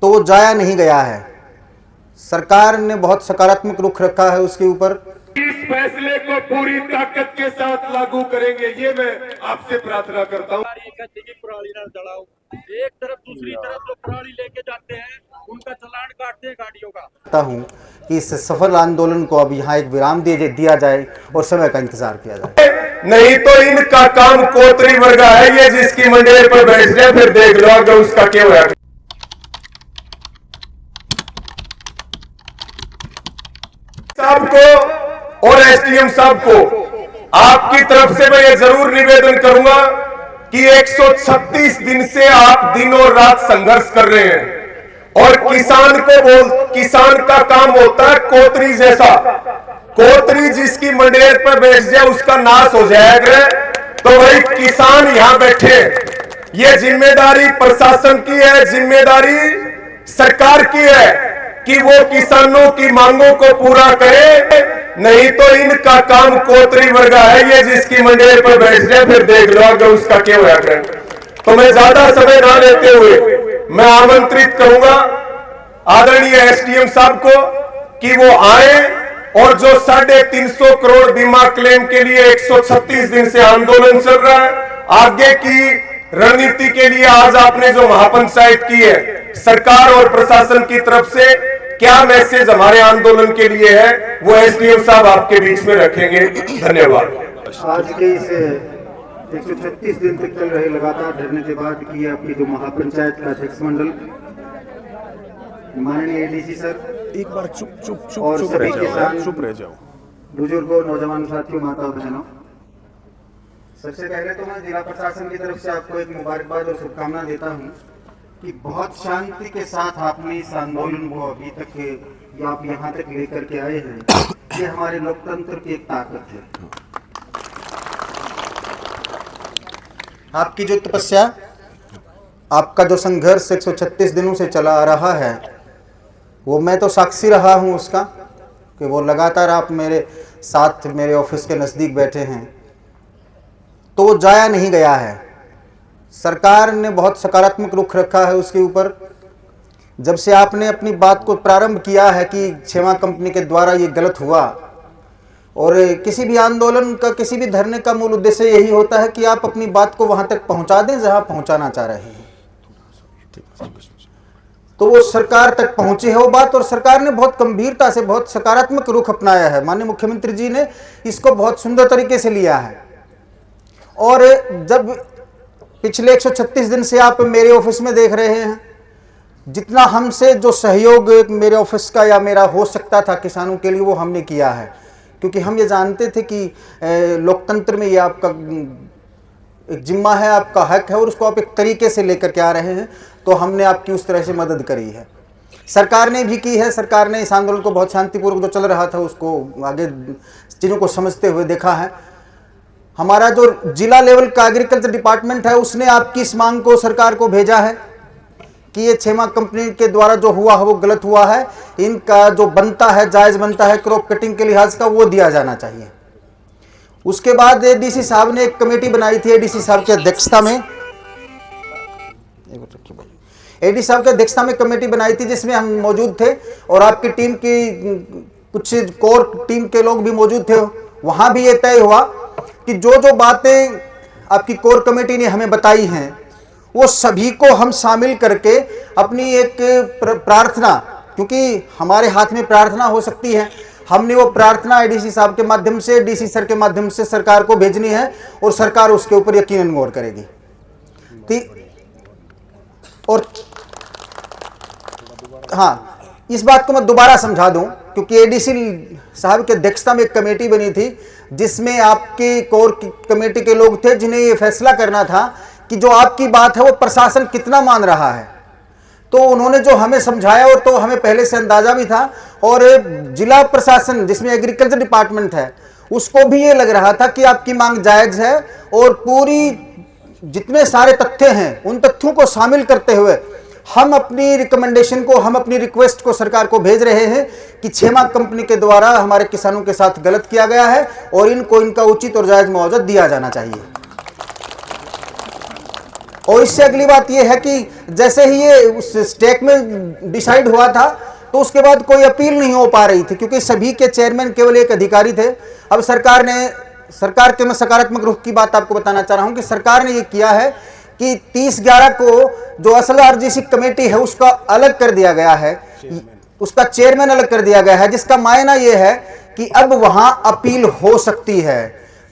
तो वो जाया नहीं गया है। सरकार ने बहुत सकारात्मक रुख रखा है उसके ऊपर। इस फैसले को पूरी ताकत के साथ लागू करेंगे, ये मैं आपसे प्रार्थना करता हूँ। एक तरफ दूसरी तरफ जो पराली लेके जाते हैं उनका चालान काटते हैं गाड़ियों का। चाहता हूँ कि इस सफल आंदोलन को अब यहाँ एक विराम दिया जाए और समय का इंतजार किया जाए। नहीं तो इनका काम कोतरी वर्गा है, ये जिसकी मंडेर पर बैठ जाए फिर देख लो अगर उसका क्या हुआ। साहब को और एसडीएम साहब को आपकी तरफ से मैं ये जरूर निवेदन करूंगा कि 136 दिन से आप दिन और रात संघर्ष कर रहे हैं और किसान का काम होता है कोतरी जैसा। कोतरी जिसकी मंडेर पर बैठ जाए उसका नाश हो जाएगा। तो भाई किसान यहां बैठे, ये जिम्मेदारी प्रशासन की है, जिम्मेदारी सरकार की है कि वो किसानों की मांगों को पूरा करे। नहीं तो इनका काम कोतरी वर्गा है, ये जिसकी मंडेर पर बैठ जाए फिर देख लो अगर उसका क्या होया करे। तो मैं ज्यादा समय ना लेते हुए मैं आमंत्रित करूंगा आदरणीय एसडीएम साहब को कि वो आए और जो 350 करोड़ बीमा क्लेम के लिए 136 दिन से आंदोलन चल रहा है, आगे की रणनीति के लिए आज आपने जो महापंचायत की है, सरकार और प्रशासन की तरफ से क्या मैसेज हमारे आंदोलन के लिए है, वो एसडीएम साहब आपके बीच में रखेंगे। धन्यवाद। आज के इस 136 दिन तक चल रहे लगातार धरने के बाद की आपकी जो महापंचायत का अध्यक्ष मंडल, माननीय एडीसी सर, एक बार चुप और सभी किसान, चुप रह जाओ, बुजुर्गों, नौजवान साथियों, माताओं बहनों, सबसे पहले तो मैं जिला प्रशासन की तरफ से आपको एक मुबारकबाद और शुभकामना देता हूं कि बहुत शांति के साथ आपने इस आंदोलन को अभी तक आप यहाँ तक लेकर के आए हैं। ये हमारे लोकतंत्र की एक ताकत है। आपकी जो तपस्या, आपका जो संघर्ष 136 दिनों से चला आ रहा है, वो मैं तो साक्षी रहा हूँ उसका कि वो लगातार आप मेरे साथ मेरे ऑफिस के नज़दीक बैठे हैं, तो वो जाया नहीं गया है। सरकार ने बहुत सकारात्मक रुख रखा है उसके ऊपर। जब से आपने अपनी बात को प्रारंभ किया है कि क्षेमा कंपनी के द्वारा ये गलत हुआ, और किसी भी आंदोलन का, किसी भी धरने का मूल उद्देश्य यही होता है कि आप अपनी बात को वहाँ तक पहुँचा दें जहाँ पहुँचाना चाह रहे हैं। तो वो सरकार तक पहुँची है वो बात, और सरकार ने बहुत गंभीरता से, बहुत सकारात्मक रुख अपनाया है। माननीय मुख्यमंत्री जी ने इसको बहुत सुंदर तरीके से लिया है। और जब पिछले 136 दिन से आप मेरे ऑफिस में देख रहे हैं, जितना हमसे जो सहयोग मेरे ऑफिस का या मेरा हो सकता था किसानों के लिए, वो हमने किया है। क्योंकि हम ये जानते थे कि लोकतंत्र में ये आपका एक जिम्मा है, आपका हक है, और उसको आप एक तरीके से लेकर के आ रहे हैं, तो हमने आपकी उस तरह से मदद करी है। सरकार ने भी की है। सरकार ने इस आंदोलन को बहुत शांतिपूर्वक जो चल रहा था उसको आगे चीज़ों को समझते हुए देखा है। हमारा जो जिला लेवल का एग्रीकल्चर डिपार्टमेंट है, उसने आपकी इस मांग को सरकार को भेजा है कि ये क्षेमा कंपनी के द्वारा जो हुआ है वो गलत हुआ है, इनका जो बनता है, जायज़ बनता है क्रॉप कटिंग के लिहाज का, वो दिया जाना चाहिए। उसके बाद एडीसी साहब ने एक कमेटी बनाई थी, एडीसी साहब की अध्यक्षता में, एडीसी साहब की अध्यक्षता में कमेटी बनाई थी जिसमें हम मौजूद थे और आपकी टीम की कुछ कोर टीम के लोग भी मौजूद थे। वहाँ भी ये तय हुआ कि जो जो बातें आपकी कोर कमेटी ने हमें बताई हैं, वो सभी को हम शामिल करके अपनी एक प्रार्थना, क्योंकि हमारे हाथ में प्रार्थना हो सकती है, हमने वो प्रार्थना एडीसी साहब के माध्यम से, डीसी सर के माध्यम से सरकार को भेजनी है और सरकार उसके ऊपर यकीनन गौर करेगी। ठीक। और हाँ, इस बात को मैं दोबारा समझा दूं, क्योंकि एडीसी साहब की अध्यक्षता में एक कमेटी बनी थी जिसमें आपके कोर कमेटी के लोग थे, जिन्हें ये फैसला करना था कि जो आपकी बात है वो प्रशासन कितना मान रहा है। तो उन्होंने जो हमें समझाया वो तो हमें पहले से अंदाजा भी था, और जिला प्रशासन जिसमें एग्रीकल्चर डिपार्टमेंट है उसको भी ये लग रहा था कि आपकी मांग जायज़ है, और पूरी जितने सारे तथ्य हैं उन तथ्यों को शामिल करते हुए हम अपनी रिकमेंडेशन को, हम अपनी रिक्वेस्ट को सरकार को भेज रहे हैं कि क्षेमा कंपनी के द्वारा हमारे किसानों के साथ गलत किया गया है और इनको इनका उचित और जायज़ मुआवजा दिया जाना चाहिए। और इससे अगली बात यह है कि जैसे ही ये उस स्टेक में डिसाइड हुआ था तो उसके बाद कोई अपील नहीं हो पा रही थी, क्योंकि सभी के चेयरमैन केवल एक अधिकारी थे। अब सरकार के मैं सकारात्मक रुख की बात आपको बताना चाह रहा हूं कि सरकार ने ये किया है कि 30/11 को जो असल आरजीसी कमेटी है उसका अलग कर दिया गया है, उसका चेयरमैन अलग कर दिया गया है, जिसका मायना यह है कि अब वहां अपील हो सकती है।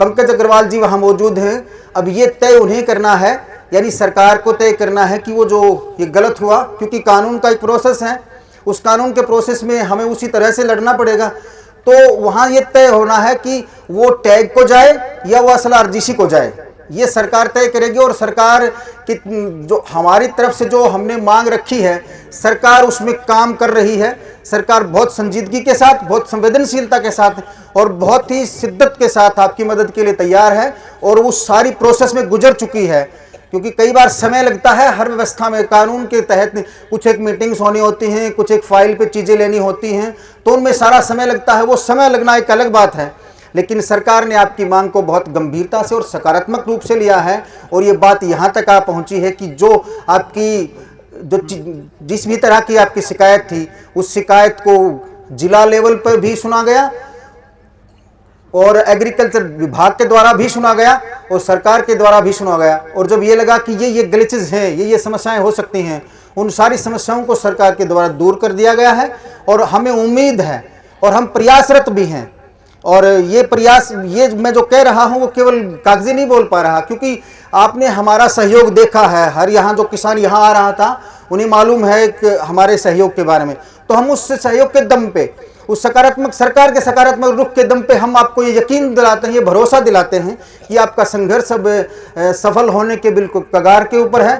पंकज अग्रवाल जी वहां मौजूद हैं। अब ये तय उन्हें करना है, यानी सरकार को तय करना है कि वो जो ये गलत हुआ, क्योंकि कानून का एक प्रोसेस है, उस कानून के प्रोसेस में हमें उसी तरह से लड़ना पड़ेगा। तो वहां ये तय होना है कि वो टैग को जाए या वो असल आरजीसी को जाए, ये सरकार तय करेगी। और सरकार की जो हमारी तरफ से जो हमने मांग रखी है, सरकार उसमें काम कर रही है। सरकार बहुत संजीदगी के साथ, बहुत संवेदनशीलता के साथ और बहुत ही शिद्दत के साथ आपकी मदद के लिए तैयार है और उस सारी प्रोसेस में गुजर चुकी है। क्योंकि कई बार समय लगता है हर व्यवस्था में, कानून के तहत कुछ एक मीटिंग्स होनी होती हैं, कुछ एक फाइल पे चीज़ें लेनी होती हैं, तो उनमें सारा समय लगता है। वो समय लगना एक अलग बात है, लेकिन सरकार ने आपकी मांग को बहुत गंभीरता से और सकारात्मक रूप से लिया है। और ये बात यहाँ तक आ पहुँची है कि जो आपकी जिस भी तरह की आपकी शिकायत थी, उस शिकायत को जिला लेवल पर भी सुना गया और एग्रीकल्चर विभाग के द्वारा भी सुना गया और सरकार के द्वारा भी सुना गया। और जब ये लगा कि ये ग्लिचेस हैं, ये समस्याएं हो सकती हैं, उन सारी समस्याओं को सरकार के द्वारा दूर कर दिया गया है। और हमें उम्मीद है और हम प्रयासरत भी हैं। और ये प्रयास, ये मैं जो कह रहा हूँ वो केवल कागजी नहीं बोल पा रहा, क्योंकि आपने हमारा सहयोग देखा है। हर यहाँ जो किसान यहाँ आ रहा था उन्हें मालूम है कि हमारे सहयोग के बारे में, तो हम उस सहयोग के दम पे, उस सकारात्मक सरकार के सकारात्मक रुख के दम पे हम आपको ये यकीन दिलाते हैं, ये भरोसा दिलाते हैं कि आपका संघर्ष अब सफल होने के बिल्कुल कगार के ऊपर है।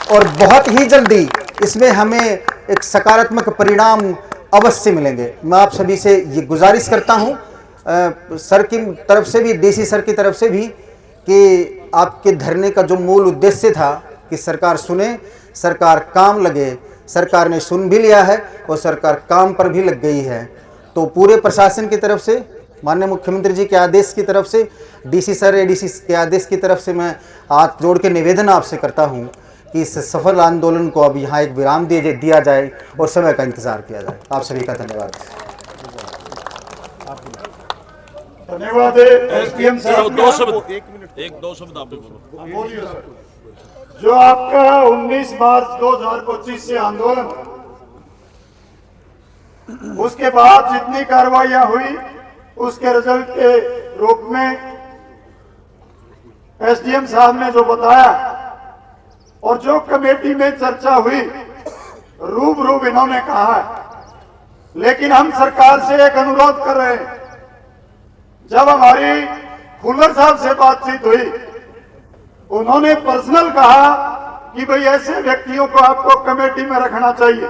और बहुत ही जल्दी इसमें हमें एक सकारात्मक परिणाम अवश्य मिलेंगे। मैं आप सभी से ये गुजारिश करता हूँ सर की तरफ से भी, डीसी सर की तरफ से भी, कि आपके धरने का जो मूल उद्देश्य था कि सरकार सुने, सरकार काम लगे, सरकार ने सुन भी लिया है और सरकार काम पर भी लग गई है। तो पूरे प्रशासन की तरफ से, माननीय मुख्यमंत्री जी के आदेश की तरफ से, डीसी सर, एडीसी के आदेश की तरफ से मैं हाथ जोड़ के निवेदन आपसे करता हूँ कि इस सफल आंदोलन को अब यहाँ एक विराम दिया जाए और समय का इंतजार किया जाए। आप सभी का धन्यवाद। धन्यवाद एसडीएम साहब। दो शब्द आप भी बोलो। बोलिए सर। जो आपका 19 मार्च 2025 से आंदोलन, उसके बाद जितनी कार्रवाइयां हुई उसके रिजल्ट के रूप में एसडीएम साहब ने जो बताया और जो कमेटी में चर्चा हुई, रूबरू इन्होंने कहा है। लेकिन हम सरकार से एक अनुरोध कर रहे हैं, जब हमारी खुल्लर साहब से बातचीत हुई, उन्होंने पर्सनल कहा कि भाई ऐसे व्यक्तियों को आपको कमेटी में रखना चाहिए।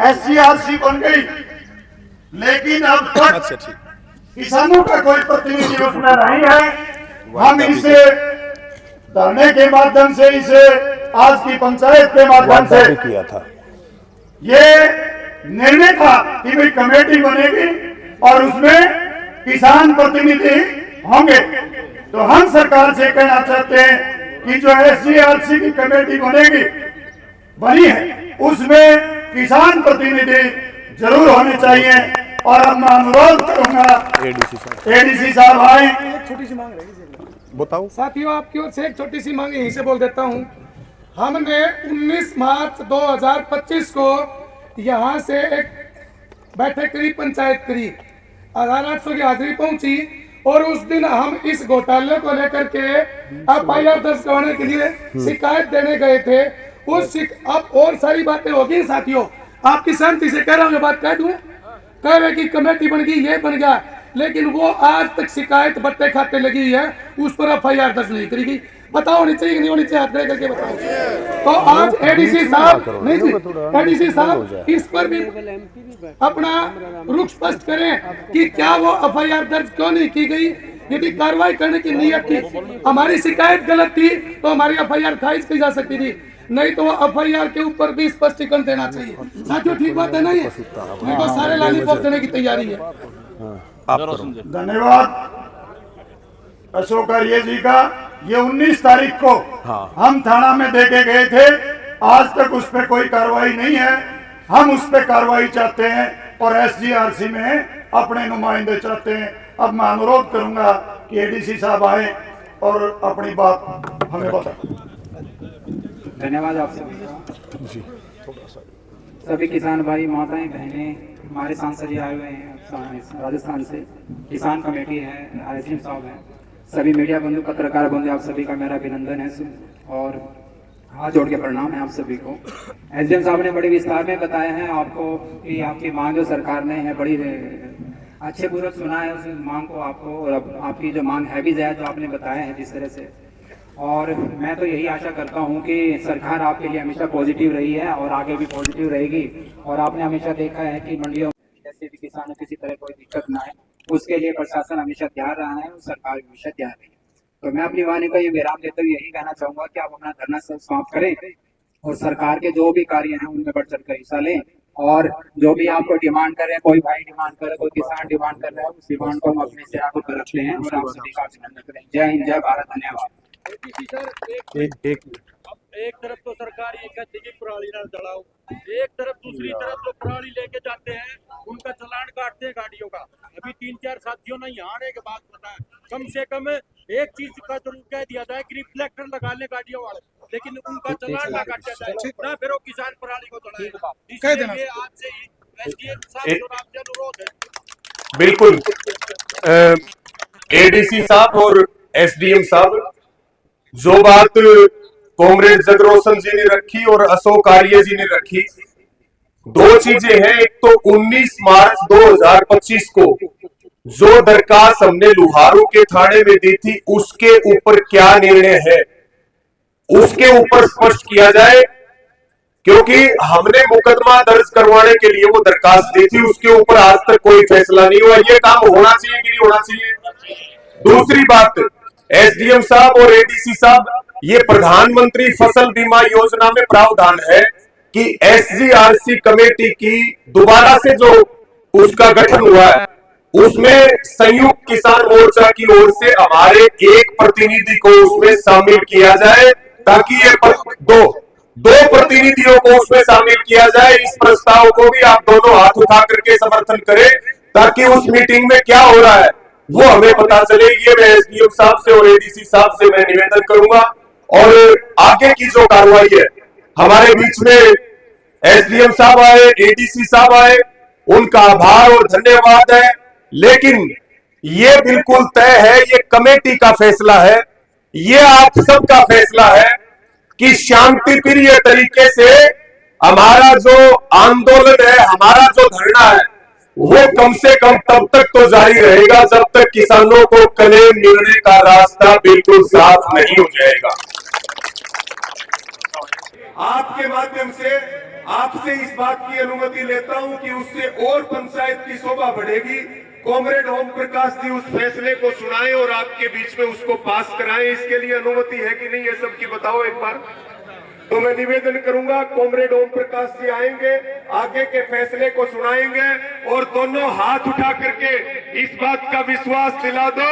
एससीआरसी बन गई, लेकिन अब तक किसानों का कोई प्रतिनिधि उसमें नहीं है। हम इसे धरने के माध्यम से, इसे आज की पंचायत के माध्यम से किया था, ये निर्णय था कि भाई कमेटी बनेगी और उसमें किसान प्रतिनिधि होंगे। तो हम सरकार से कहना चाहते हैं कि जो एससीआरसी की कमेटी बनी है, उसमें किसान प्रतिनिधि जरूर होने चाहिए। और अब मैं अनुरोध करूंगा एडीसी साहब आए। छोटी सी मांग रहेगी बताओ साथियों, आपकी ओर से एक छोटी सी मांग यहीं से बोल देता हूं। हमने 19 मार्च 2025 को यहां से एक बैठक करी, पंचायत करी, 1800 की हाजिरी पहुंची और उस दिन हम इस घोटाले को लेकर के एफआईआर दर्ज करवाने के लिए शिकायत देने गए थे। अब और सारी बातें होगी साथियों, आपकी सहमति से कह रहा हूँ, ये बात कह दूं, कह रहे कि कमेटी बन गई, ये बन गया, लेकिन वो आज तक शिकायत बट्टे खाते लगी है, उस पर एफआईआर दर्ज नहीं करी गई। बताओ होनी चाहिए कि नहीं होनी चाहिए, हाथ खड़े करके बताओ। तो आज एडीसी साहब, नहीं जी, एडीसी साहब इस पर भी अपना रुख स्पष्ट करें कि क्या वो एफआईआर दर्ज क्यों नहीं की गई। यदि कार्रवाई करने की नीयत थी, हमारी शिकायत गलत थी, तो हमारी एफआईआर खारिज की जा सकती थी, नहीं तो वो एफआईआर के ऊपर भी स्पष्टीकरण देना चाहिए। साथियों ठीक बात है ना, ये नहीं तो सारे लॉलीपॉप देने की तैयारी है। धन्यवाद अशोक आर्य जी का। ये 19 तारीख को हम थाना में देके गए थे, आज तक उस पर कोई कार्रवाई नहीं है। हम उस पर कार्रवाई चाहते हैं और SGRC में अपने नुमाइंदे चाहते हैं। अब मैं अनुरोध करूंगा कि ADC साहब आए और अपनी बात हमें बताएं। धन्यवाद आप सभी सभी किसान भाई माताएं बहनें, हमारे सांसद जी आए हुए हैं राजस्थान से, किसान कमेटी है, IGM साहब हैं, सभी मीडिया बंधु पत्रकार बंधु, आप सभी का मेरा अभिनंदन है और हाथ जोड़ के प्रणाम है आप सभी को। SDM साहब ने बड़े विस्तार में बताया है आपको कि आपकी मांग जो सरकार ने है बड़ी अच्छे पूर्वक सुना है उस मांग को आपको, और आपकी जो मांग है भी जायज जो आपने बताया है जिस तरह से, और मैं तो यही आशा करता हूं कि सरकार आपके लिए हमेशा पॉजिटिव रही है और आगे भी पॉजिटिव रहेगी। और आपने हमेशा देखा है कि मंडियों में जैसे भी किसानों किसी तरह कोई दिक्कत ना आए, उसके लिए प्रशासन हमेशा तैयार रहा है और सरकार हमेशा तैयार रही है। तो मैं अपनी वाणी का ये विराम देते हुए यही कहना चाहूंगा कि आप अपना धरना समाप्त करें और सरकार के जो भी कार्य हैं उनमें बढ़ चढ़ कर हिस्सा लें, और जो भी आपको डिमांड कर रहे हैं, कोई भाई डिमांड कर रहे हैं, कोई किसान डिमांड कर रहा है, उस डिमांड को हम अपने से आगे पर रखते हैं और आप सभी का अभिनंदन करें। जय हिंद, जय भारत, धन्यवाद। एक तरफ तो सरकार ये कहती है कि पराली ना जलाओ, एक तरफ दूसरी तरफ जो पराली लेके जाते हैं उनका चालान काटते हैं गाड़ियों का। अभी 3-4 साथियों ने यहाँ आने के बाद बताया, कम से कम एक चीज का जरूर कह दिया जाए कि रिफ्लेक्टर लगा ले गाड़ियों वाले, लेकिन उनका चालान ना काटा जाए ना, फिर वो किसान पराली को जलाएगा। इसलिए आज से ही SDM साहब आपसे अनुरोध है। बिल्कुल ADC साहब और SDM साहब, जो बात कॉमरेड जगरोशन जी ने रखी और अशोक आर्य जी ने रखी, दो चीजें हैं। एक तो 19 मार्च 2025 को जो दरखास्त हमने लुहारू के थाने में दी थी, उसके ऊपर क्या निर्णय है उसके ऊपर स्पष्ट किया जाए, क्योंकि हमने मुकदमा दर्ज करवाने के लिए वो दरखास्त दी थी, उसके ऊपर आज तक कोई फैसला नहीं हुआ। ये काम होना चाहिए कि नहीं होना चाहिए। दूसरी बात, SDM साहब और ADC साहब, ये प्रधानमंत्री फसल बीमा योजना में प्रावधान है कि SGRC कमेटी की दोबारा से जो उसका गठन हुआ है, उसमें संयुक्त किसान मोर्चा की ओर से हमारे एक प्रतिनिधि को उसमें शामिल किया जाए, ताकि ये दो प्रतिनिधियों को उसमें शामिल किया जाए। इस प्रस्ताव को भी आप दोनों हाथ उठा करके समर्थन करें, ताकि उस मीटिंग में क्या हो रहा है वो हमें पता चले। ये मैं SDM साहब से और ADC साहब से मैं निवेदन करूंगा। और आगे की जो कार्रवाई है, हमारे बीच में SDM साहब आए, ADC साहब आए, उनका आभार और धन्यवाद है। लेकिन ये बिल्कुल तय है, ये कमेटी का फैसला है, ये आप सबका फैसला है कि शांतिप्रिय तरीके से हमारा जो आंदोलन है, हमारा जो धरना है, वो कम से कम तब तक तो जारी रहेगा जब तक किसानों को क्लेम मिलने का रास्ता बिल्कुल साफ नहीं हो जाएगा। आपके माध्यम से आपसे इस बात की अनुमति लेता हूं कि उससे और पंचायत की शोभा बढ़ेगी। कॉमरेड ओम प्रकाश जी उस फैसले को सुनाएं और आपके बीच में उसको पास कराएं। इसके लिए अनुमति है कि नहीं, ये सबकी बताओ एक बार। तो मैं निवेदन करूंगा, कॉमरेड ओम प्रकाश जी आएंगे, आगे के फैसले को सुनाएंगे और दोनों हाथ उठा करके इस बात का विश्वास दिला दो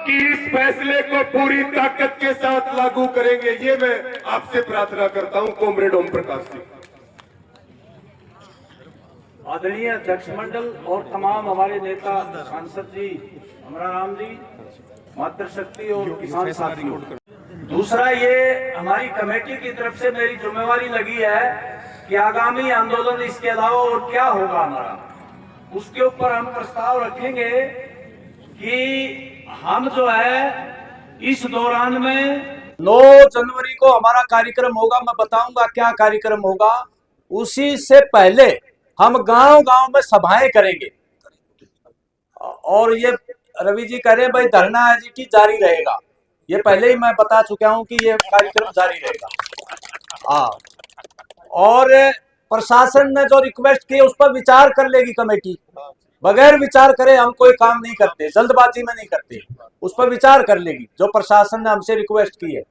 कि इस फैसले को पूरी ताकत के साथ लागू करेंगे। ये मैं आपसे प्रार्थना करता हूं, कॉमरेड ओम प्रकाश जी। आदरणीय अध्यक्ष मंडल और तमाम हमारे नेता सांसद जी, अमराराम जी, मातृशक्ति और किसान साथियों, दूसरा ये हमारी कमेटी की तरफ से मेरी जिम्मेवारी लगी है कि आगामी आंदोलन इसके अलावा और क्या होगा हमारा, उसके ऊपर हम प्रस्ताव रखेंगे कि हम जो है इस दौरान में 9 जनवरी को हमारा कार्यक्रम होगा। मैं बताऊंगा क्या कार्यक्रम होगा। उसी से पहले हम गांव-गांव में सभाएं करेंगे और ये रवि जी कह रहे हैं भाई धरना एजीटी जारी रहेगा, ये पहले ही मैं बता चुका हूं कि ये कार्यक्रम जारी रहेगा। और प्रशासन ने जो रिक्वेस्ट की उस पर विचार कर लेगी कमेटी। बगैर विचार करे हम कोई काम नहीं करते, जल्दबाजी में नहीं करते, उस पर विचार कर लेगी जो प्रशासन ने हमसे रिक्वेस्ट की है।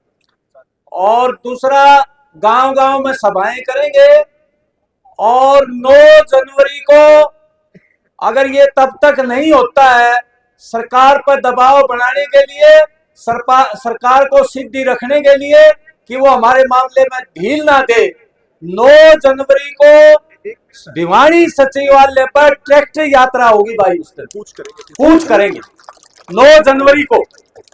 और दूसरा, गांव-गांव में सभाएं करेंगे और 9 जनवरी को अगर ये तब तक नहीं होता है, सरकार पर दबाव बनाने के लिए सरकार को सिद्धि रखने के लिए कि वो हमारे मामले में ढील ना दे, 9 जनवरी को भिवानी सचिवालय पर ट्रैक्टर यात्रा होगी भाई। उस दिन पूछ करेंगे 9 जनवरी को।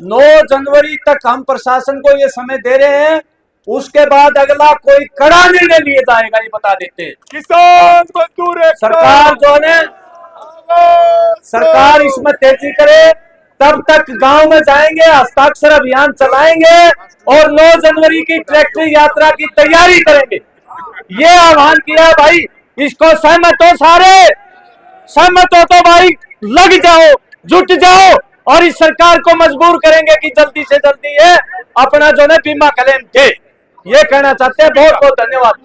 9 जनवरी तक हम प्रशासन को ये समय दे रहे हैं, उसके बाद अगला कोई कड़ा निर्णय लिए जाएगा, ये बता देते हैं। किसान मजदूर सरकार जो है सरकार इसमें तेजी करे, तब तक गांव में जाएंगे, हस्ताक्षर अभियान चलाएंगे और 9 जनवरी की ट्रैक्टर यात्रा की तैयारी करेंगे। ये आह्वान किया भाई, इसको सहमत हो, सारे सहमत हो तो भाई लग जाओ, जुट जाओ और इस सरकार को मजबूर करेंगे कि जल्दी से जल्दी ये अपना जो है बीमा क्लेम दे। ये कहना चाहते हैं। बहुत बहुत धन्यवाद।